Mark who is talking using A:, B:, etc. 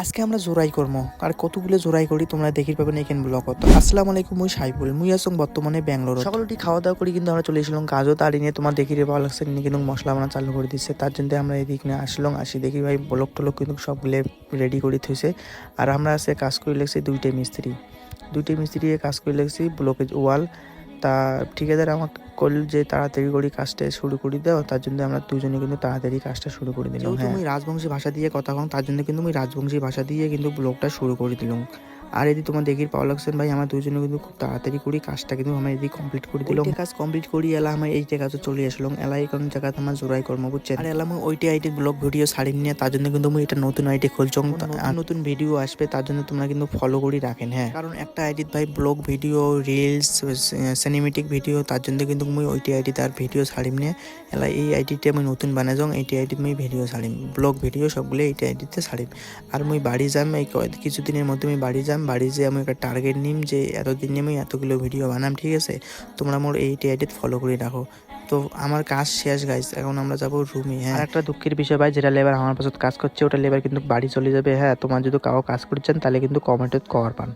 A: আজকে আমরা জোড়াই করবো আর কতগুলো জোড়াই করি তোমরা দেখি পাবেন এখানে ব্লগ হতো। আসসালামু আলাইকুম, মুই সাইফুল, মুই আসং বর্তমানে ব্যাঙ্গালোর। সকলটি খাওয়া দাওয়া করি কিন্তু আমরা চলে এসেছিলাম কাজও তার নিয়ে তোমার দেখি রে ভালো লাগছে কিন্তু মশলা বানা চালু করে দিচ্ছে। তার জন্য আমরা এদিকে আসলাম, আসি দেখি ভাই ব্লক টলক কিন্তু সবগুলো রেডি করে থইছে। আর আমরা আছে কাজ করে লেগছি দুইটাই মিস্ত্রি কাজ করে লেগছি ব্লকের ওয়াল। তা ঠিকাদার আমাকে করল যে তাড়াতাড়ি করে কাজটা শুরু করে দাও, তার জন্য আমরা দুজনে কিন্তু তাড়াতাড়ি কাজটা শুরু করে দিলাম। হ্যাঁ, আমি রাজবংশী ভাষা দিয়ে কথা কম, তার জন্য কিন্তু আমি রাজবংশী ভাষা দিয়ে কিন্তু ব্লগটা শুরু করে দিলাম। আর এদিকে তোমার দেখি পাওয়া লাগছেন ভাই আমার দুজনে কিন্তু খুব তাড়াতাড়ি করি কাজটা কিন্তু আমরা এদিকে কমপ্লিট করে দিলাম। কাজ কমপ্লিট করি এলা আমার এইটা কাজও চলে আসলাম। এলাই কোন জায়গাতে আমার জোড়াই কর্ম বুঝছেন। আর এলাম ওইটি আইডি ব্লগ ভিডিও ছাড়িম নিয়ে, তার জন্য কিন্তু আমি এটা নতুন আইডি খুলছং। আর নতুন ভিডিও আসবে তার জন্য তোমরা কিন্তু ফলো করে রাখেন। হ্যাঁ, কারণ একটা আইডি ভাই blog video, reels, cinematic video, তার জন্য কিন্তু আমি ওইটি আইডি তার ভিডিও ছাড়িম নিয়ে এলা এই আইডিতে আমি নতুন বানাই যাও। এইটি আইডি আমি ভিডিও ছাড়িম, ব্লগ ভিডিও সবগুলো এইটি আইডিতে ছাড়িম। আর আমি বাড়ি যাম, এই কিছুদিনের মধ্যে আমি বাড়ি যাম। বাড়ি যেয়ে আমি একটা টার্গেট নিম যে এতদিন আমি এতগুলো ভিডিও বানাম। ঠিক আছে, তোমরা মোর এইটি আইডিতে ফলো করে রাখো। তো আমার কাজ শেষ গাইস, এখন আমরা যাবো রুমে। হ্যাঁ, আর একটা দুঃখের বিষয় ভাই, যেটা লেবার আমার পাশে কাজ করছে ওটা লেবার কিন্তু বাড়ি চলে যাবে। হ্যাঁ, তোমার যদি কাউ কাজ করছেন তাহলে কিন্তু কমেন্টে কভার পান।